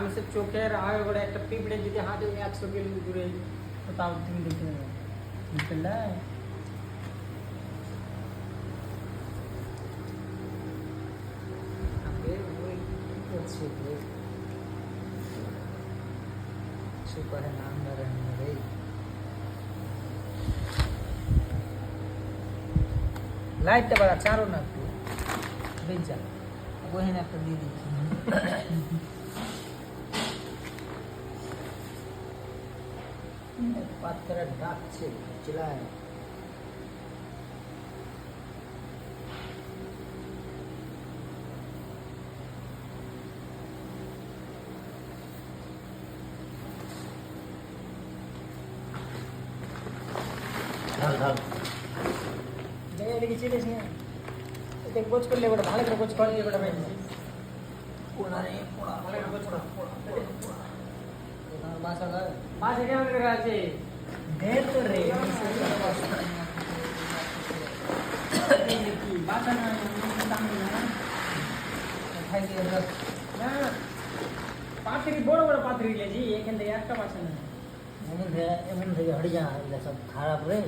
মানুষের চোখের আগে করে একটা পিঁপড়ে যদি হাতে 100 কিলো দূরে, তো তাও তুমি দেখে নেবে, বুঝতে পারলে? ওই করছে সুপারে নাম ধরে রে। লাইটটা বাড়া চারো না একটু বেঞ্চা ওখানে একটা দিয়ে দিচ্ছি। পাত্রা ডাকছে চিলায়। ঢাল ঢাল জায়গা দেখি চিলিস না, এটা গোছ করলে বড় ভালো করে গোছ করে দিয়ে বড় ভাই পোড়া রে পোড়া ভালো করে গোছ কর। তোমার বাসা না মাছ কেমন করে আছে দে তো রে কি বাসা না দাম না খাই দিয়ে দাও না পাত্রি বড় বড় পাত্রি লেজি এখান থেকে একটা বাসা না এমন থেকে হটে যা এগুলো সব খারাপ রে।